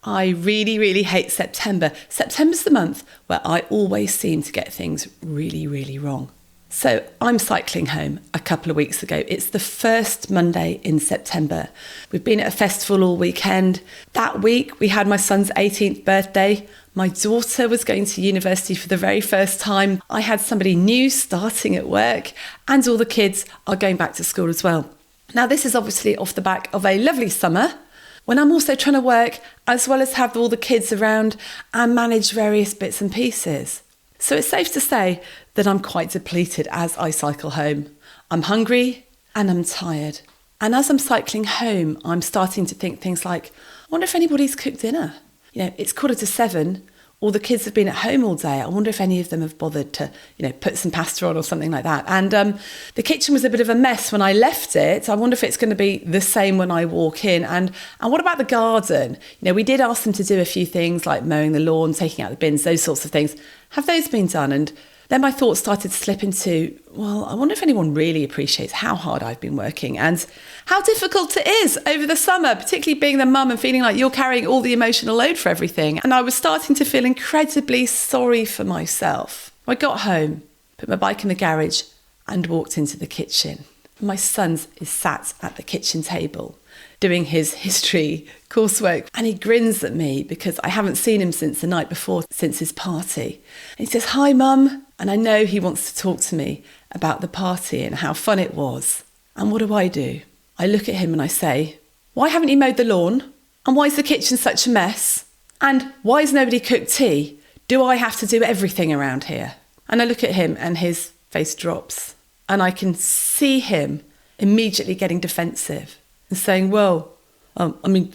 I really, really hate September. September's the month where I always seem to get things really, really wrong. So I'm cycling home a couple of weeks ago. It's the first Monday in September. We've been at a festival all weekend. That week we had my son's 18th birthday. My daughter was going to university for the very first time. I had somebody new starting at work, and all the kids are going back to school as well. Now, this is obviously off the back of a lovely summer when I'm also trying to work as well as have all the kids around and manage various bits and pieces. So it's safe to say that I'm quite depleted as I cycle home. I'm hungry and I'm tired. And as I'm cycling home, I'm starting to think things like, I wonder if anybody's cooked dinner. It's 7:15. All the kids have been at home all day. I wonder if any of them have bothered to, put some pasta on or something like that. And the kitchen was a bit of a mess when I left it. I wonder if it's going to be the same when I walk in. And what about the garden? We did ask them to do a few things like mowing the lawn, taking out the bins, those sorts of things. Have those been done? And then my thoughts started to slip into, well, I wonder if anyone really appreciates how hard I've been working and how difficult it is over the summer, particularly being the mum and feeling like you're carrying all the emotional load for everything. And I was starting to feel incredibly sorry for myself. I got home, put my bike in the garage and walked into the kitchen. My son is sat at the kitchen table doing his history coursework, and he grins at me because I haven't seen him since the night before, since his party. And he says, "Hi, Mum." And I know he wants to talk to me about the party and how fun it was. And what do? I look at him and I say, "Why haven't you mowed the lawn? And why is the kitchen such a mess? And why has nobody cooked tea? Do I have to do everything around here?" And I look at him and his face drops. And I can see him immediately getting defensive and saying, "Well,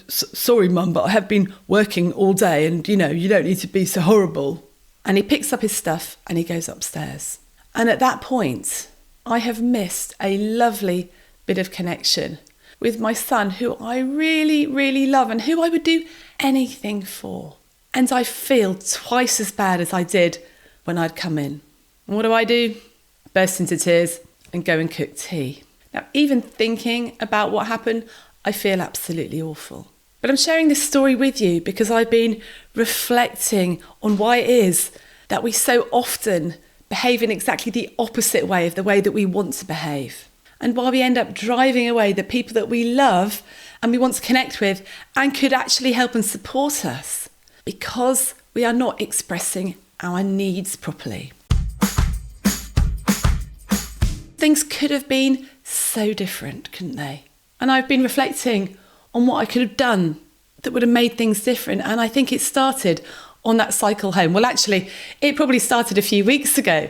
sorry, Mum, but I have been working all day and, you don't need to be so horrible." And he picks up his stuff and he goes upstairs. And at that point, I have missed a lovely bit of connection with my son, who I really, really love and who I would do anything for. And I feel twice as bad as I did when I'd come in. And what do? I burst into tears and go and cook tea. Now, even thinking about what happened, I feel absolutely awful. But I'm sharing this story with you because I've been reflecting on why it is that we so often behave in exactly the opposite way of the way that we want to behave. And why we end up driving away the people that we love and we want to connect with and could actually help and support us because we are not expressing our needs properly. Things could have been so different, couldn't they? And I've been reflecting on what I could have done that would have made things different. And I think it started on that cycle home. Well, actually, it probably started a few weeks ago.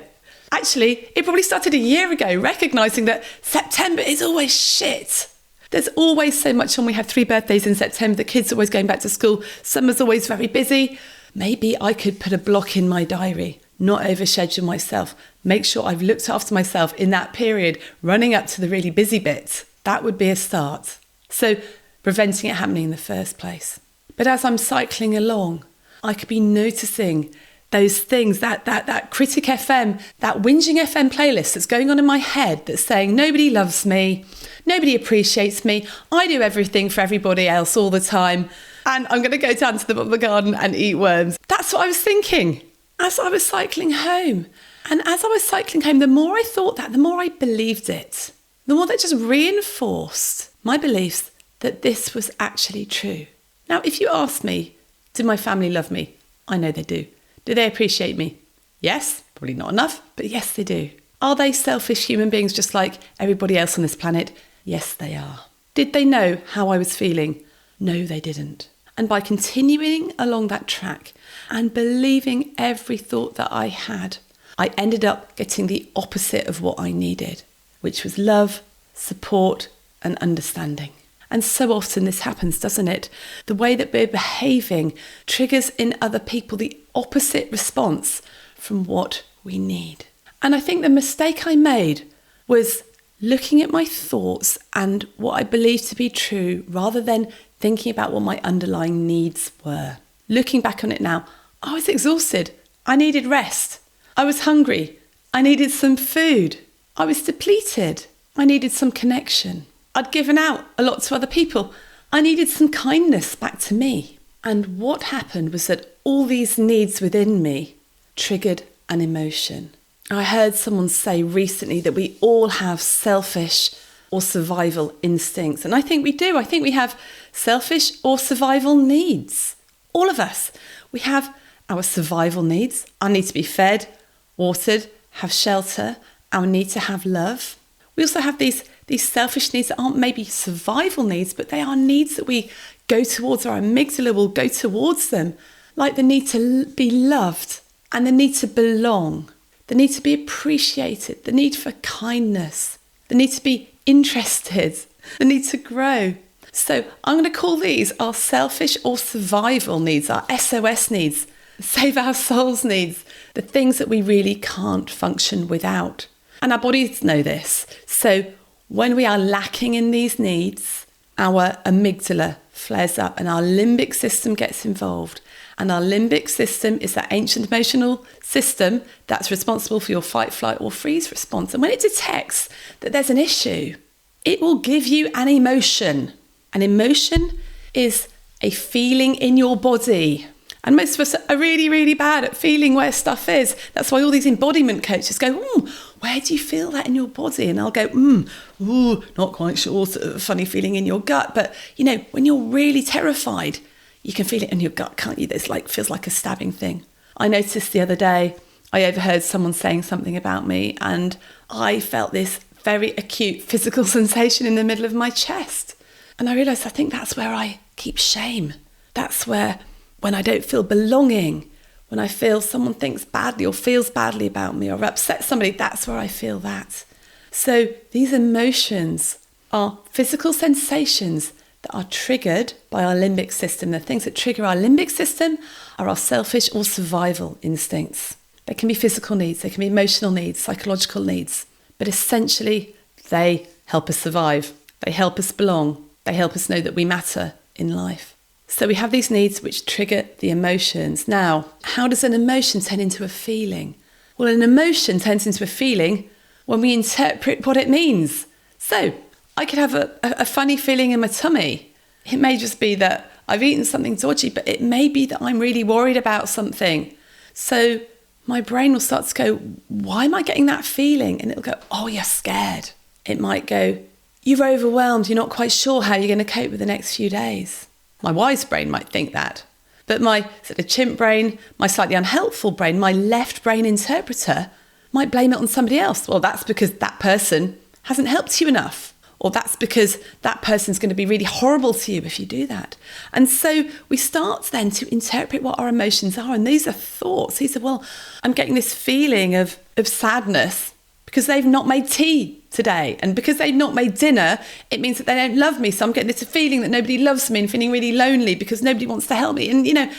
Actually, it probably started a year ago, recognising that September is always shit. There's always so much on. We have 3 birthdays in September. The kids are always going back to school. Summer's always very busy. Maybe I could put a block in my diary, not overschedule myself, make sure I've looked after myself in that period running up to the really busy bit. That would be a start. So preventing it happening in the first place. But as I'm cycling along, I could be noticing those things, that Critic FM, that whinging FM playlist that's going on in my head that's saying nobody loves me, nobody appreciates me, I do everything for everybody else all the time, and I'm going to go down to the bottom of the garden and eat worms. That's what I was thinking as I was cycling home. And as I was cycling home, the more I thought that, the more I believed it. The more that just reinforced my beliefs that this was actually true. Now, if you ask me, do my family love me? I know they do. Do they appreciate me? Yes, probably not enough, but yes, they do. Are they selfish human beings just like everybody else on this planet? Yes, they are. Did they know how I was feeling? No, they didn't. And by continuing along that track and believing every thought that I had, I ended up getting the opposite of what I needed, which was love, support, and understanding. And so often this happens, doesn't it? The way that we're behaving triggers in other people the opposite response from what we need. And I think the mistake I made was looking at my thoughts and what I believed to be true rather than thinking about what my underlying needs were. Looking back on it now, I was exhausted. I needed rest. I was hungry. I needed some food. I was depleted. I needed some connection. I'd given out a lot to other people. I needed some kindness back to me. And what happened was that all these needs within me triggered an emotion. I heard someone say recently that we all have selfish or survival instincts. And I think we do. I think we have selfish or survival needs. All of us. We have our survival needs. Our need to be fed, watered, have shelter, our need to have love. We also have these selfish needs that aren't maybe survival needs, but they are needs that we go towards, or our amygdala will go towards them, like the need to be loved and the need to belong, the need to be appreciated, the need for kindness, the need to be interested, the need to grow. So I'm going to call these our selfish or survival needs, our SOS needs, save our souls needs, the things that we really can't function without. And our bodies know this. So when we are lacking in these needs, our amygdala flares up and our limbic system gets involved. And our limbic system is that ancient emotional system that's responsible for your fight, flight or freeze response. And when it detects that there's an issue, it will give you an emotion. An emotion is a feeling in your body. And most of us are really, really bad at feeling where stuff is. That's why all these embodiment coaches go, where do you feel that in your body? And I'll go, not quite sure, sort of a funny feeling in your gut. But, when you're really terrified, you can feel it in your gut, can't you? It's feels like a stabbing thing. I noticed the other day, I overheard someone saying something about me, and I felt this very acute physical sensation in the middle of my chest. And I realised, I think that's where I keep shame. That's where, when I don't feel belonging, when I feel someone thinks badly or feels badly about me or upsets somebody, that's where I feel that. So these emotions are physical sensations that are triggered by our limbic system. The things that trigger our limbic system are our selfish or survival instincts. They can be physical needs, they can be emotional needs, psychological needs, but essentially they help us survive. They help us belong. They help us know that we matter in life. So we have these needs which trigger the emotions. Now, how does an emotion turn into a feeling? Well, an emotion turns into a feeling when we interpret what it means. So I could have a funny feeling in my tummy. It may just be that I've eaten something dodgy, but it may be that I'm really worried about something. So my brain will start to go, why am I getting that feeling? And it'll go, oh, you're scared. It might go, you're overwhelmed. You're not quite sure how you're going to cope with the next few days. My wise brain might think that. But my sort of chimp brain, my slightly unhelpful brain, my left brain interpreter might blame it on somebody else. Well, that's because that person hasn't helped you enough. Or that's because that person's going to be really horrible to you if you do that. And so we start then to interpret what our emotions are. And these are thoughts. These are, I'm getting this feeling of sadness because they've not made tea today. And because they've not made dinner, it means that they don't love me. So I'm getting this feeling that nobody loves me and feeling really lonely because nobody wants to help me. And,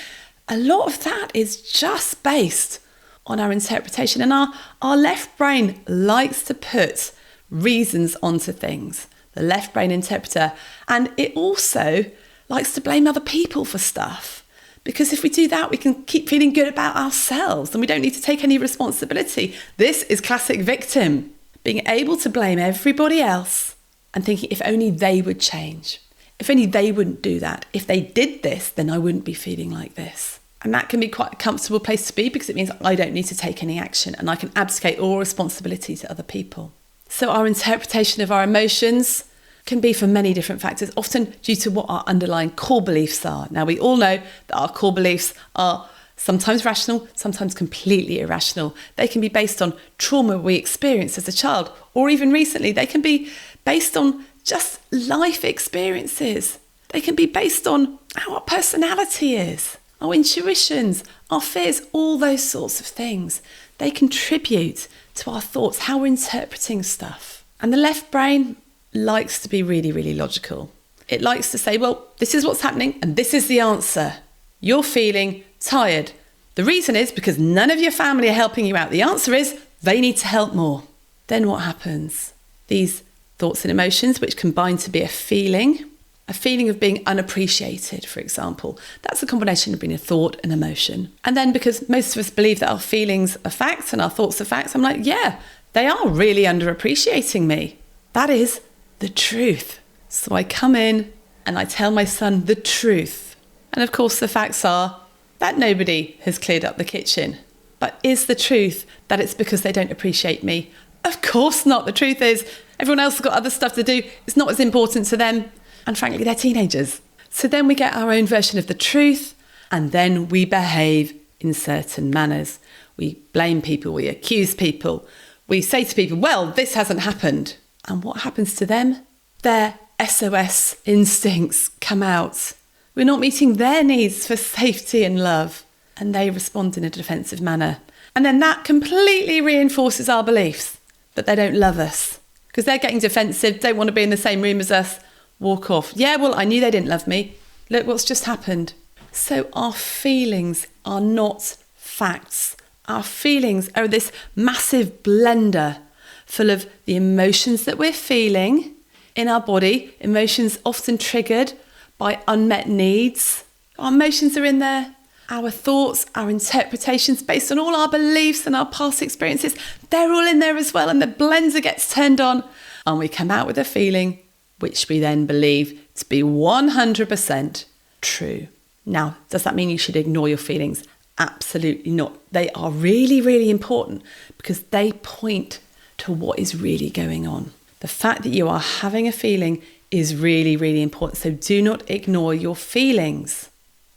a lot of that is just based on our interpretation. And our left brain likes to put reasons onto things, the left brain interpreter. And it also likes to blame other people for stuff. Because if we do that, we can keep feeling good about ourselves and we don't need to take any responsibility. This is classic victim. Being able to blame everybody else and thinking if only they would change, if only they wouldn't do that. If they did this, then I wouldn't be feeling like this. And that can be quite a comfortable place to be because it means I don't need to take any action and I can abdicate all responsibility to other people. So our interpretation of our emotions can be for many different factors, often due to what our underlying core beliefs are. Now, we all know that our core beliefs are sometimes rational, sometimes completely irrational. They can be based on trauma we experienced as a child, or even recently, they can be based on just life experiences. They can be based on how our personality is, our intuitions, our fears, all those sorts of things. They contribute to our thoughts, how we're interpreting stuff. And the left brain likes to be really, really logical. It likes to say, this is what's happening and this is the answer. You're feeling tired. The reason is because none of your family are helping you out. The answer is they need to help more. Then what happens? These thoughts and emotions, which combine to be a feeling of being unappreciated, for example. That's a combination of being a thought and emotion. And then because most of us believe that our feelings are facts and our thoughts are facts, I'm like, yeah, they are really underappreciating me. That is the truth. So I come in and I tell my son the truth. And of course, the facts are that nobody has cleared up the kitchen. But is the truth that it's because they don't appreciate me? Of course not. The truth is everyone else has got other stuff to do. It's not as important to them. And frankly, they're teenagers. So then we get our own version of the truth, and then we behave in certain manners. We blame people, we accuse people, we say to people, well, this hasn't happened. And what happens to them? Their SOS instincts come out. We're not meeting their needs for safety and love, and they respond in a defensive manner. And then that completely reinforces our beliefs that they don't love us because they're getting defensive, don't want to be in the same room as us, walk off. Yeah, well, I knew they didn't love me. Look what's just happened. So our feelings are not facts. Our feelings are this massive blender full of the emotions that we're feeling in our body, emotions often triggered by unmet needs. Our emotions are in there. Our thoughts, our interpretations based on all our beliefs and our past experiences, they're all in there as well. And the blender gets turned on and we come out with a feeling which we then believe to be 100% true. Now, does that mean you should ignore your feelings? Absolutely not. They are really, really important because they point to what is really going on. The fact that you are having a feeling is really, really important. So do not ignore your feelings.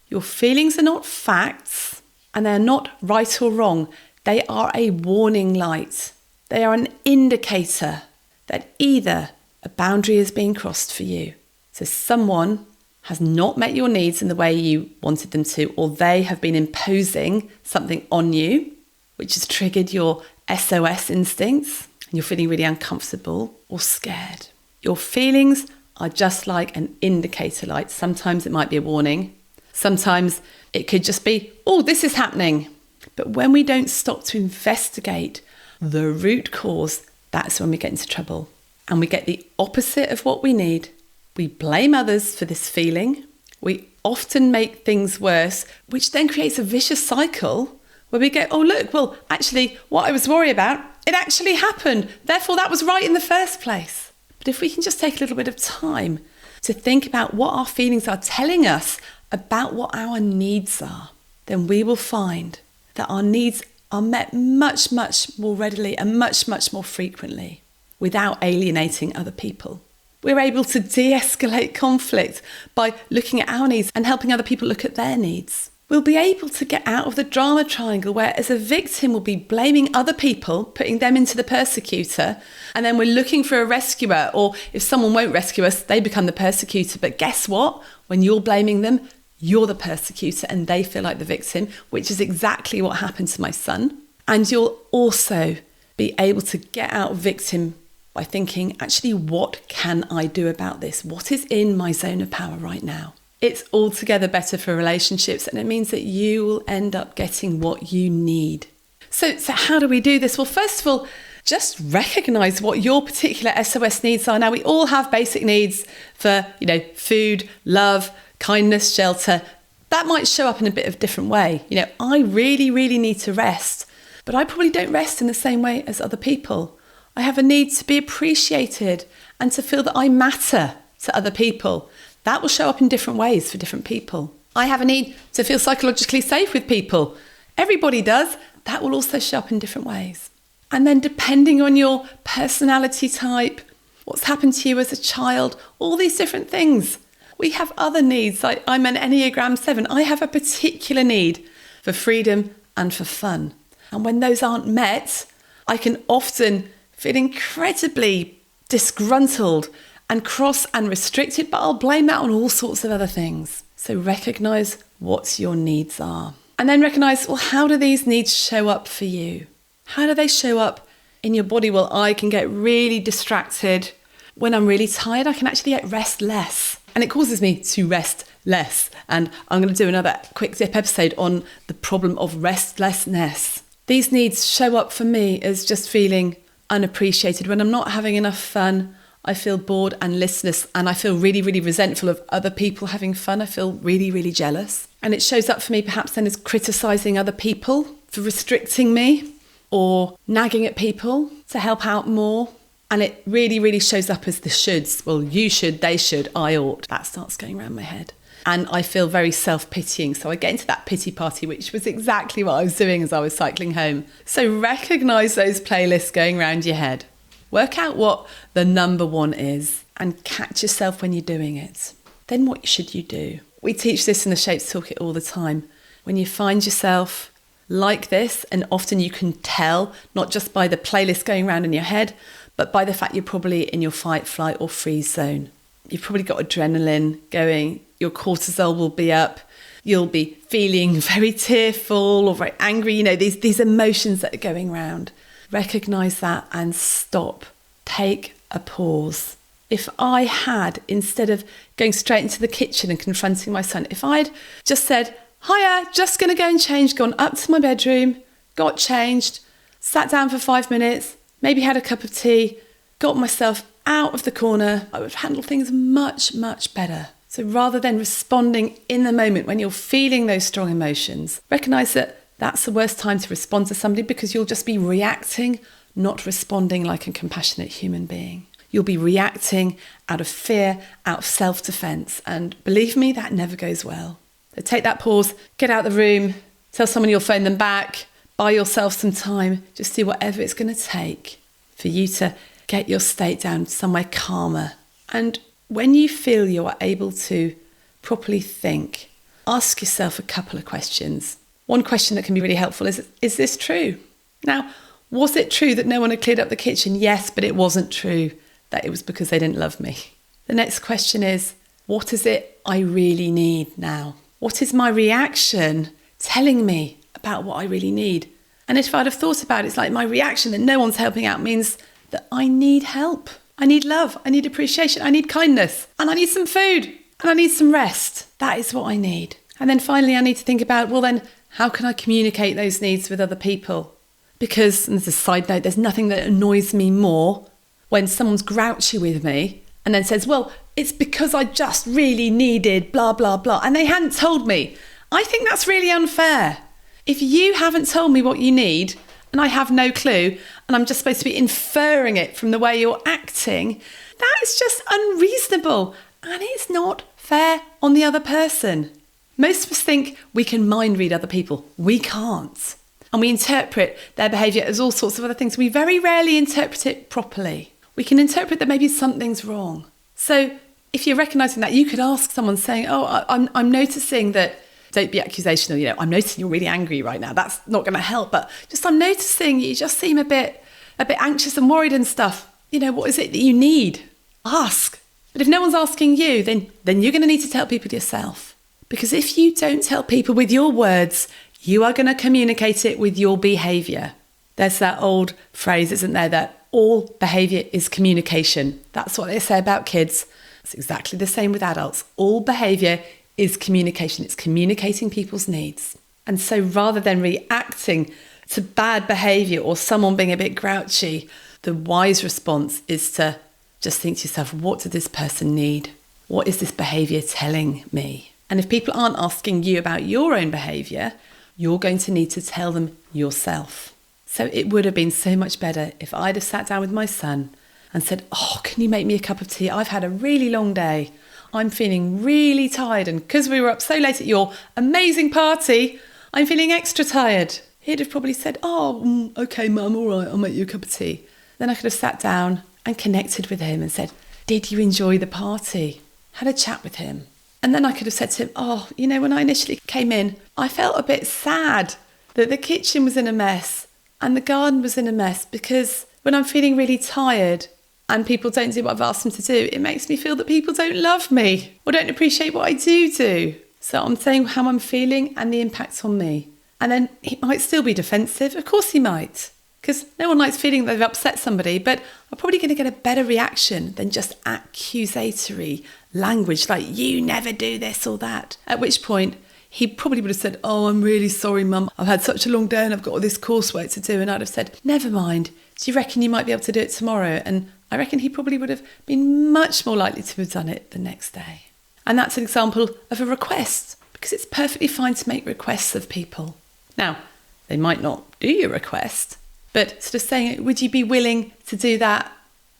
Your feelings are not facts and they're not right or wrong. They are a warning light. They are an indicator that either a boundary is being crossed for you. So someone has not met your needs in the way you wanted them to, or they have been imposing something on you, which has triggered your SOS instincts, and you're feeling really uncomfortable or scared. Your feelings are just like an indicator light. Sometimes it might be a warning. Sometimes it could just be, oh, this is happening. But when we don't stop to investigate the root cause, that's when we get into trouble. And we get the opposite of what we need. We blame others for this feeling. We often make things worse, which then creates a vicious cycle where we go, oh, look, well, actually, what I was worried about, it actually happened. Therefore, that was right in the first place. But if we can just take a little bit of time to think about what our feelings are telling us about what our needs are, then we will find that our needs are met much, much more readily and much, much more frequently without alienating other people. We're able to de-escalate conflict by looking at our needs and helping other people look at their needs. We'll be able to get out of the drama triangle where as a victim we'll be blaming other people, putting them into the persecutor, and then we're looking for a rescuer, or if someone won't rescue us, they become the persecutor. But guess what? When you're blaming them, you're the persecutor and they feel like the victim, which is exactly what happened to my son. And you'll also be able to get out of victim by thinking, actually, what can I do about this? What is in my zone of power right now? It's altogether better for relationships, and it means that you will end up getting what you need. So how do we do this? Well, first of all, just recognize what your particular SOS needs are. Now, we all have basic needs for, food, love, kindness, shelter. That might show up in a bit of a different way. I really, really need to rest, but I probably don't rest in the same way as other people. I have a need to be appreciated and to feel that I matter to other people. That will show up in different ways for different people. I have a need to feel psychologically safe with people. Everybody does. That will also show up in different ways. And then depending on your personality type, what's happened to you as a child, all these different things. We have other needs. I'm an Enneagram 7. I have a particular need for freedom and for fun. And when those aren't met, I can often feel incredibly disgruntled and cross and restricted, but I'll blame that on all sorts of other things. So recognise what your needs are. And then recognise, well, how do these needs show up for you? How do they show up in your body? Well, I can get really distracted. When I'm really tired, I can actually rest less. And it causes me to rest less. And I'm going to do another quick dip episode on the problem of restlessness. These needs show up for me as just feeling unappreciated. When I'm not having enough fun, I feel bored and listless, and I feel really, really resentful of other people having fun. I feel really, really jealous. And it shows up for me perhaps then as criticising other people for restricting me or nagging at people to help out more. And it really, really shows up as the shoulds. Well, you should, they should, I ought. That starts going around my head. and I feel very self-pitying. So I get into that pity party, which was exactly what I was doing as I was cycling home. So recognise those playlists going around your head. Work out what the number one is and catch yourself when you're doing it. Then what should you do? We teach this in the Shapes Toolkit all the time. When you find yourself like this, and often you can tell, not just by the playlist going around in your head, but by the fact you're probably in your fight, flight or freeze zone. You've probably got adrenaline going, your cortisol will be up, you'll be feeling very tearful or very angry, you know, these emotions that are going around. Recognise that and stop. Take a pause. If I had, instead of going straight into the kitchen and confronting my son, if I'd just said, hiya, just going to go and change, gone up to my bedroom, got changed, sat down for 5 minutes, maybe had a cup of tea, got myself out of the corner, I would handle things much, much better. So rather than responding in the moment when you're feeling those strong emotions, recognise that that's the worst time to respond to somebody because you'll just be reacting, not responding like a compassionate human being. You'll be reacting out of fear, out of self-defence. And believe me, that never goes well. So take that pause, get out of the room, tell someone you'll phone them back, buy yourself some time, just do whatever it's going to take for you to get your state down somewhere calmer. And when you feel you are able to properly think, ask yourself a couple of questions. One question that can be really helpful is this true? Now, was it true that no one had cleared up the kitchen? Yes, but it wasn't true that it was because they didn't love me. The next question is, what is it I really need now? What is my reaction telling me about what I really need? And if I'd have thought about it, it's like my reaction that no one's helping out means that I need help. I need love. I need appreciation. I need kindness. And I need some food. And I need some rest. That is what I need. And then finally, I need to think about, well, then how can I communicate those needs with other people? Because, and as a side note, there's nothing that annoys me more when someone's grouchy with me and then says, well, it's because I just really needed blah, blah, blah. And they hadn't told me. I think that's really unfair. If you haven't told me what you need and I have no clue and I'm just supposed to be inferring it from the way you're acting, that is just unreasonable and it's not fair on the other person. Most of us think we can mind read other people. We can't. And we interpret their behaviour as all sorts of other things. We very rarely interpret it properly. We can interpret that maybe something's wrong. So if you're recognising that, you could ask someone saying, oh, I'm noticing that, don't be accusational, I'm noticing you're really angry right now. That's not going to help. But just I'm noticing you just seem a bit anxious and worried and stuff. What is it that you need? Ask. But if no one's asking you, then you're going to need to tell people yourself. Because if you don't tell people with your words, you are going to communicate it with your behaviour. There's that old phrase, isn't there, that all behaviour is communication. That's what they say about kids. It's exactly the same with adults. All behaviour is communication. It's communicating people's needs. And so rather than reacting to bad behaviour or someone being a bit grouchy, the wise response is to just think to yourself, what does this person need? What is this behaviour telling me? And if people aren't asking you about your own behaviour, you're going to need to tell them yourself. So it would have been so much better if I'd have sat down with my son and said, oh, can you make me a cup of tea? I've had a really long day. I'm feeling really tired. And because we were up so late at your amazing party, I'm feeling extra tired. He'd have probably said, oh, okay, Mum, all right, I'll make you a cup of tea. Then I could have sat down and connected with him and said, did you enjoy the party? Had a chat with him. And then I could have said to him, oh, when I initially came in, I felt a bit sad that the kitchen was in a mess and the garden was in a mess because when I'm feeling really tired and people don't do what I've asked them to do, it makes me feel that people don't love me or don't appreciate what I do. So I'm saying how I'm feeling and the impact on me. And then he might still be defensive. Of course he might, because no one likes feeling that they've upset somebody, but I'm probably going to get a better reaction than just accusatory language like, you never do this or that. At which point, he probably would have said, oh, I'm really sorry, Mum. I've had such a long day and I've got all this coursework to do. And I'd have said, never mind. Do you reckon you might be able to do it tomorrow? And I reckon he probably would have been much more likely to have done it the next day. And that's an example of a request, because it's perfectly fine to make requests of people. Now, they might not do your request, but sort of saying, would you be willing to do that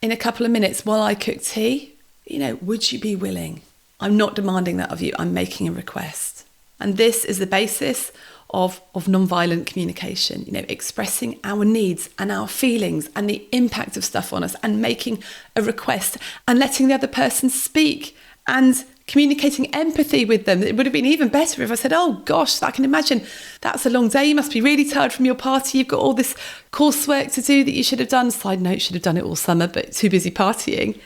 in a couple of minutes while I cook tea? Would you be willing? I'm not demanding that of you. I'm making a request. And this is the basis of non-violent communication, expressing our needs and our feelings and the impact of stuff on us and making a request and letting the other person speak and communicating empathy with them. It would have been even better if I said, oh gosh, I can imagine that's a long day. You must be really tired from your party. You've got all this coursework to do that you should have done. Side note, should have done it all summer, but too busy partying.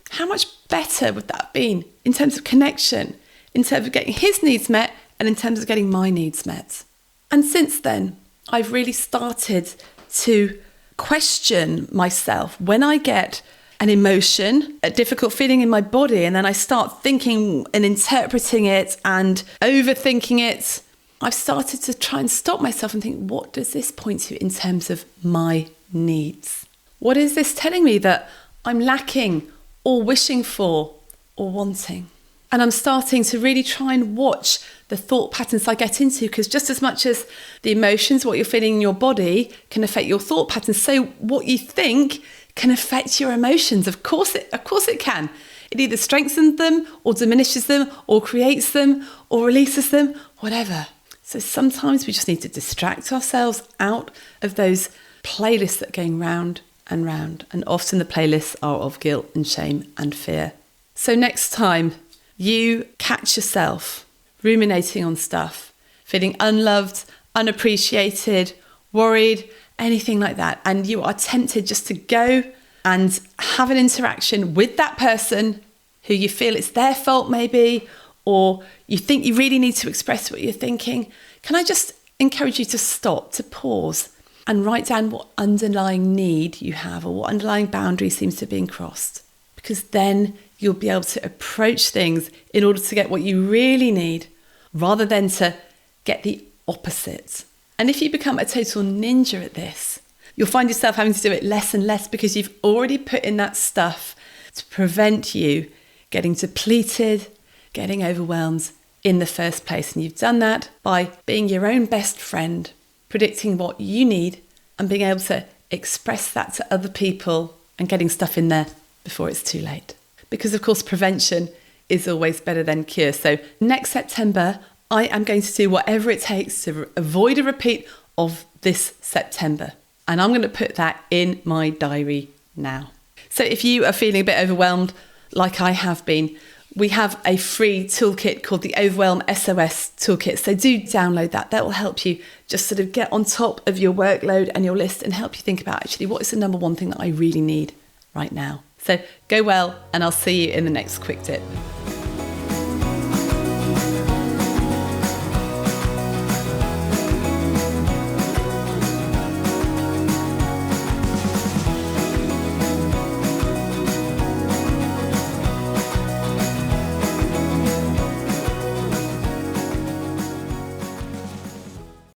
How much better would that have been in terms of connection, in terms of getting his needs met and in terms of getting my needs met? And since then, I've really started to question myself when I get an emotion, a difficult feeling in my body, and then I start thinking and interpreting it and overthinking it. I've started to try and stop myself and think, what does this point to in terms of my needs? What is this telling me that I'm lacking or wishing for or wanting? And I'm starting to really try and watch the thought patterns I get into, because just as much as the emotions, what you're feeling in your body can affect your thought patterns, so what you think can affect your emotions. Of course it can. It either strengthens them or diminishes them or creates them or releases them, whatever. So sometimes we just need to distract ourselves out of those playlists that are going round and round. And often the playlists are of guilt and shame and fear. So next time you catch yourself ruminating on stuff, feeling unloved, unappreciated, worried, anything like that, and you are tempted just to go and have an interaction with that person who you feel it's their fault maybe, or you think you really need to express what you're thinking, can I just encourage you to stop, to pause and write down what underlying need you have or what underlying boundary seems to be being crossed? Because then you'll be able to approach things in order to get what you really need rather than to get the opposite. And if you become a total ninja at this, you'll find yourself having to do it less and less because you've already put in that stuff to prevent you getting depleted, getting overwhelmed in the first place. And you've done that by being your own best friend, predicting what you need and being able to express that to other people and getting stuff in there before it's too late. Because of course, prevention is always better than cure. So next September, I am going to do whatever it takes to avoid a repeat of this September. And I'm going to put that in my diary now. So if you are feeling a bit overwhelmed, like I have been, we have a free toolkit called the Overwhelm SOS Toolkit. So do download that. That will help you just sort of get on top of your workload and your list and help you think about actually what is the number one thing that I really need right now. So go well, and I'll see you in the next quick tip.